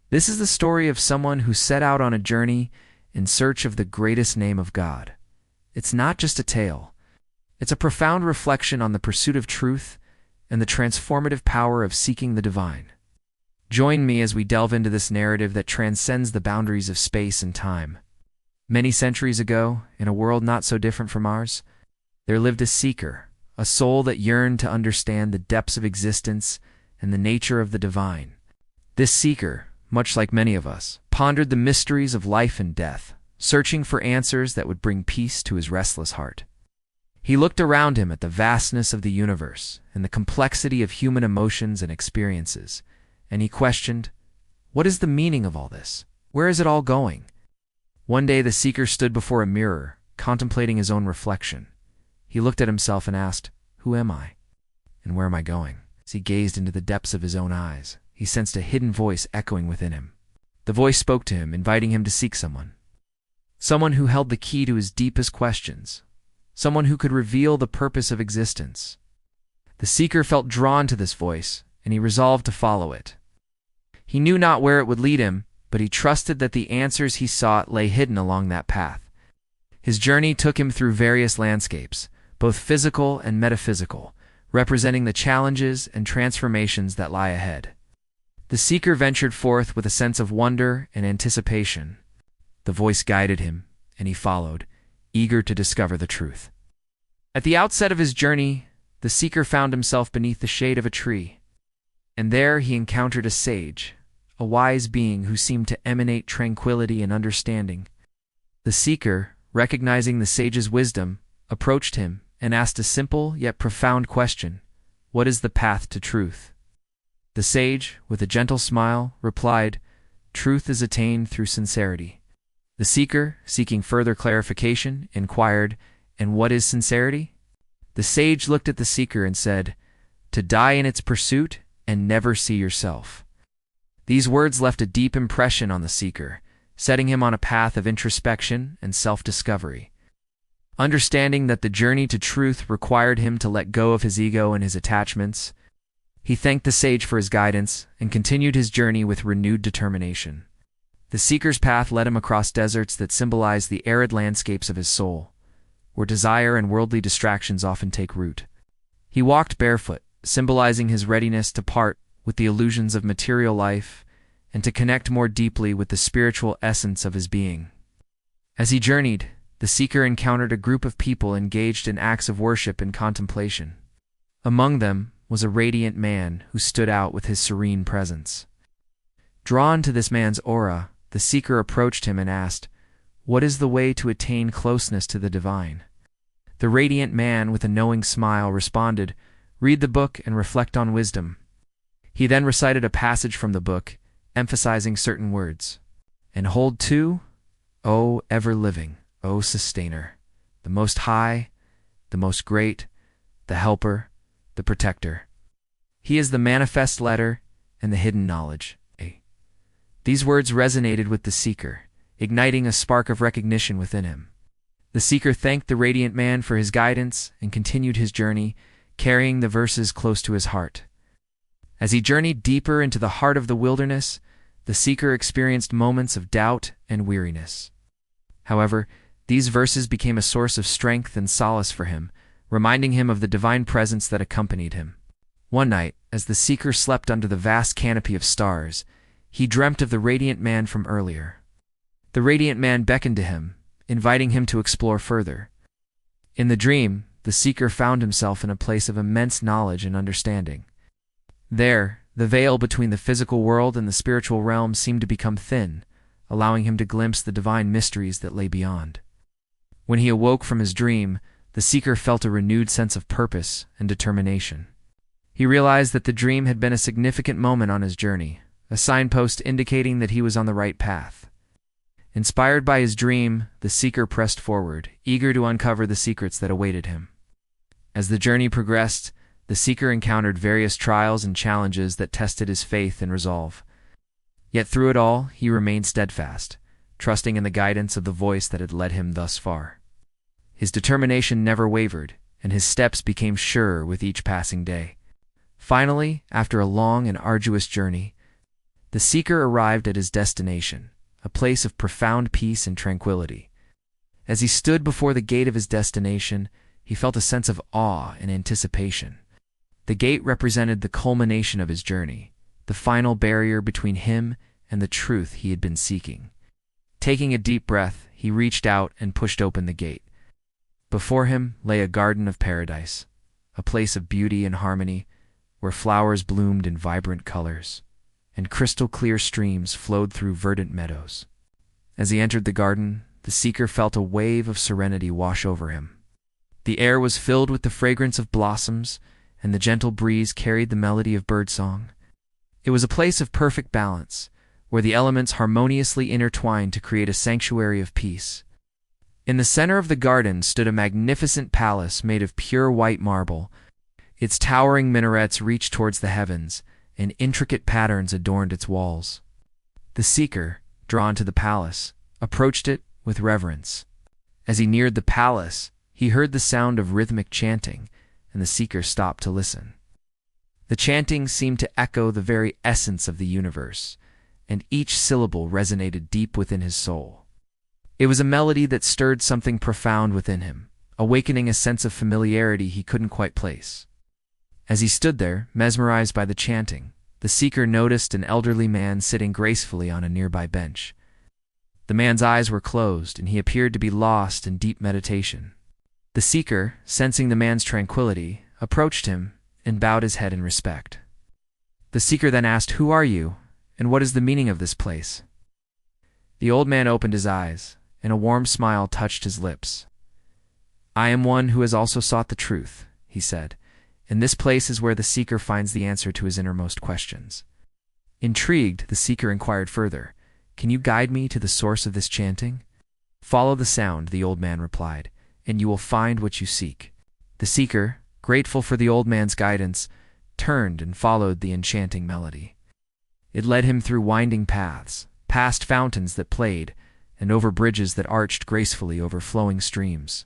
This is the story of someone who set out on a journey in search of the greatest name of God. It's not just a tale. It's a profound reflection on the pursuit of truth and the transformative power of seeking the divine. Join me as we delve into this narrative that transcends the boundaries of space and time. Many centuries ago, in a world not so different from ours, there lived a seeker, a soul that yearned to understand the depths of existence and the nature of the divine. This seeker, much like many of us, pondered the mysteries of life and death, searching for answers that would bring peace to his restless heart. He looked around him at the vastness of the universe and the complexity of human emotions and experiences, and he questioned, what is the meaning of all this? Where is it all going? One day the seeker stood before a mirror, contemplating his own reflection. He looked at himself and asked, who am I? And where am I going? As he gazed into the depths of his own eyes, he sensed a hidden voice echoing within him. The voice spoke to him, inviting him to seek someone. Someone who held the key to his deepest questions. Someone who could reveal the purpose of existence. The seeker felt drawn to this voice, and he resolved to follow it. He knew not where it would lead him, but he trusted that the answers he sought lay hidden along that path. His journey took him through various landscapes, both physical and metaphysical, representing the challenges and transformations that lie ahead. The seeker ventured forth with a sense of wonder and anticipation. The voice guided him, and he followed, eager to discover the truth. At the outset of his journey, the seeker found himself beneath the shade of a tree, and there he encountered a sage, a wise being who seemed to emanate tranquility and understanding. The seeker, recognizing the sage's wisdom, approached him and asked a simple yet profound question: what is the path to truth? The sage, with a gentle smile, replied, truth is attained through sincerity. The seeker, seeking further clarification, inquired, and what is sincerity? The sage looked at the seeker and said, to die in its pursuit and never see yourself. These words left a deep impression on the seeker, setting him on a path of introspection and self-discovery. Understanding that the journey to truth required him to let go of his ego and his attachments, he thanked the sage for his guidance and continued his journey with renewed determination. The seeker's path led him across deserts that symbolized the arid landscapes of his soul, where desire and worldly distractions often take root. He walked barefoot, symbolizing his readiness to part with the illusions of material life and to connect more deeply with the spiritual essence of his being. As he journeyed, the seeker encountered a group of people engaged in acts of worship and contemplation. Among them was a radiant man who stood out with his serene presence. Drawn to this man's aura, the seeker approached him and asked, what is the way to attain closeness to the divine? The radiant man, with a knowing smile, responded, read the book and reflect on wisdom. He then recited a passage from the book, emphasizing certain words. And hold to, O ever-living, O sustainer, the most high, the most great, the helper, the protector. He is the manifest letter and the hidden knowledge. These words resonated with the seeker, igniting a spark of recognition within him. The seeker thanked the radiant man for his guidance and continued his journey, carrying the verses close to his heart. As he journeyed deeper into the heart of the wilderness, the seeker experienced moments of doubt and weariness. However, these verses became a source of strength and solace for him, reminding him of the divine presence that accompanied him. One night, as the seeker slept under the vast canopy of stars, he dreamt of the radiant man from earlier. The radiant man beckoned to him, inviting him to explore further. In the dream, the seeker found himself in a place of immense knowledge and understanding. There, the veil between the physical world and the spiritual realm seemed to become thin, allowing him to glimpse the divine mysteries that lay beyond. When he awoke from his dream, the seeker felt a renewed sense of purpose and determination. He realized that the dream had been a significant moment on his journey, a signpost indicating that he was on the right path. Inspired by his dream, the seeker pressed forward, eager to uncover the secrets that awaited him. As the journey progressed, the seeker encountered various trials and challenges that tested his faith and resolve. Yet through it all, he remained steadfast, trusting in the guidance of the voice that had led him thus far. His determination never wavered, and his steps became surer with each passing day. Finally, after a long and arduous journey, The seeker arrived at his destination, a place of profound peace and tranquility. As he stood before the gate of his destination, he felt a sense of awe and anticipation. The gate represented the culmination of his journey, the final barrier between him and the truth he had been seeking. Taking a deep breath, he reached out and pushed open the gate. Before him lay a garden of paradise, a place of beauty and harmony, where flowers bloomed in vibrant colors, and crystal-clear streams flowed through verdant meadows. As he entered the garden, the seeker felt a wave of serenity wash over him. The air was filled with the fragrance of blossoms, and the gentle breeze carried the melody of birdsong. It was a place of perfect balance, where the elements harmoniously intertwined to create a sanctuary of peace. In the center of the garden stood a magnificent palace made of pure white marble. Its towering minarets reached towards the heavens, and intricate patterns adorned its walls. The seeker, drawn to the palace, approached it with reverence. As he neared the palace, he heard the sound of rhythmic chanting, and the seeker stopped to listen. The chanting seemed to echo the very essence of the universe, and each syllable resonated deep within his soul. It was a melody that stirred something profound within him, awakening a sense of familiarity he couldn't quite place. As he stood there, mesmerized by the chanting, the seeker noticed an elderly man sitting gracefully on a nearby bench. The man's eyes were closed, and he appeared to be lost in deep meditation. The seeker, sensing the man's tranquility, approached him and bowed his head in respect. The seeker then asked, "Who are you, and what is the meaning of this place?" The old man opened his eyes, and a warm smile touched his lips. "I am one who has also sought the truth," he said, "and this place is where the seeker finds the answer to his innermost questions." Intrigued, the seeker inquired further, "Can you guide me to the source of this chanting?" "Follow the sound," the old man replied, "and you will find what you seek." The seeker, grateful for the old man's guidance, turned and followed the enchanting melody. It led him through winding paths, past fountains that played, and over bridges that arched gracefully over flowing streams.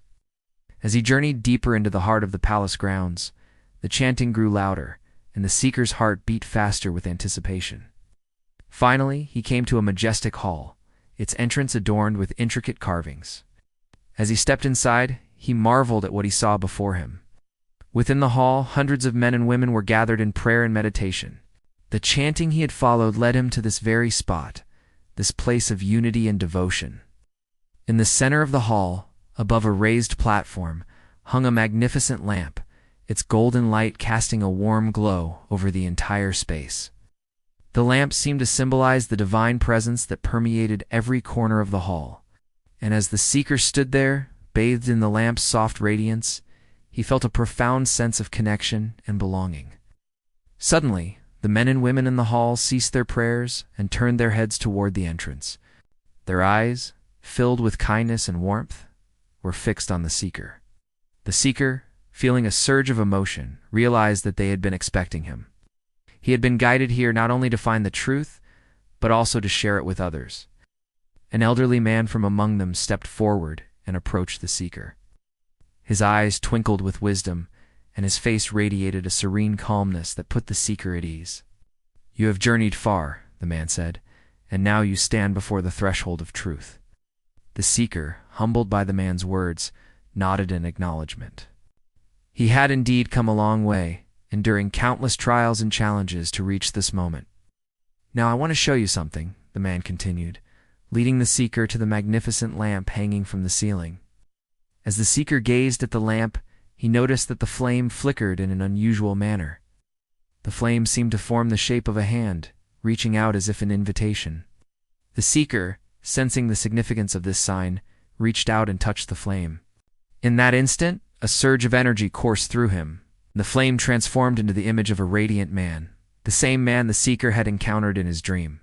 As he journeyed deeper into the heart of the palace grounds, the chanting grew louder, and the seeker's heart beat faster with anticipation. Finally, he came to a majestic hall, its entrance adorned with intricate carvings. As he stepped inside, he marveled at what he saw before him. Within the hall, hundreds of men and women were gathered in prayer and meditation. The chanting he had followed led him to this very spot, this place of unity and devotion. In the center of the hall, above a raised platform, hung a magnificent lamp, its golden light casting a warm glow over the entire space. The lamp seemed to symbolize the divine presence that permeated every corner of the hall, and as the seeker stood there, bathed in the lamp's soft radiance, he felt a profound sense of connection and belonging. Suddenly, the men and women in the hall ceased their prayers and turned their heads toward the entrance. Their eyes, filled with kindness and warmth, were fixed on the seeker. The seeker, feeling a surge of emotion, realized that they had been expecting him. He had been guided here not only to find the truth, but also to share it with others. An elderly man from among them stepped forward and approached the seeker. His eyes twinkled with wisdom, and his face radiated a serene calmness that put the seeker at ease. "You have journeyed far," the man said, "and now you stand before the threshold of truth." The seeker, humbled by the man's words, nodded in acknowledgement. He had indeed come a long way, enduring countless trials and challenges to reach this moment. "Now I want to show you something," the man continued, leading the seeker to the magnificent lamp hanging from the ceiling. As the seeker gazed at the lamp, he noticed that the flame flickered in an unusual manner. The flame seemed to form the shape of a hand, reaching out as if an invitation. The seeker, sensing the significance of this sign, reached out and touched the flame. In that instant, a surge of energy coursed through him. The flame transformed into the image of a radiant man, the same man the seeker had encountered in his dream.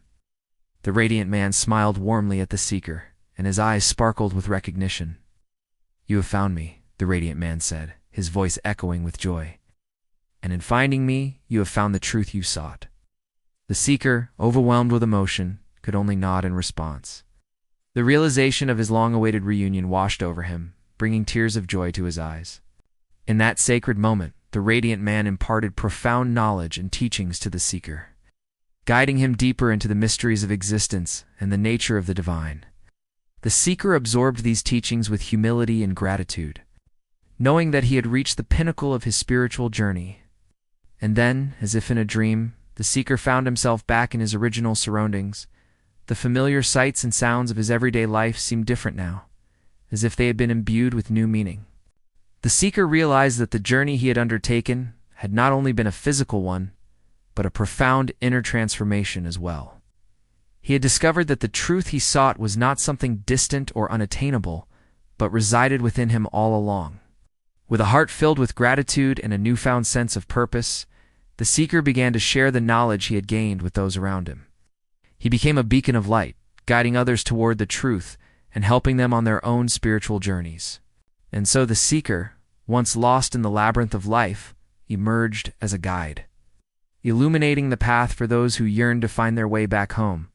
The radiant man smiled warmly at the seeker, and his eyes sparkled with recognition. "You have found me," the radiant man said, his voice echoing with joy. "And in finding me, you have found the truth you sought." The seeker, overwhelmed with emotion, could only nod in response. The realization of his long-awaited reunion washed over him, bringing tears of joy to his eyes. In that sacred moment, the radiant man imparted profound knowledge and teachings to the seeker. guiding him deeper into the mysteries of existence and the nature of the divine. The seeker absorbed these teachings with humility and gratitude, knowing that he had reached the pinnacle of his spiritual journey. And then, as if in a dream, the seeker found himself back in his original surroundings. The familiar sights and sounds of his everyday life seemed different now, as if they had been imbued with new meaning. The seeker realized that the journey he had undertaken had not only been a physical one, but a profound inner transformation as well. He had discovered that the truth he sought was not something distant or unattainable, but resided within him all along. With a heart filled with gratitude and a newfound sense of purpose, the seeker began to share the knowledge he had gained with those around him. He became a beacon of light, guiding others toward the truth and helping them on their own spiritual journeys. And so the seeker, once lost in the labyrinth of life, emerged as a guide, illuminating the path for those who yearned to find their way back home.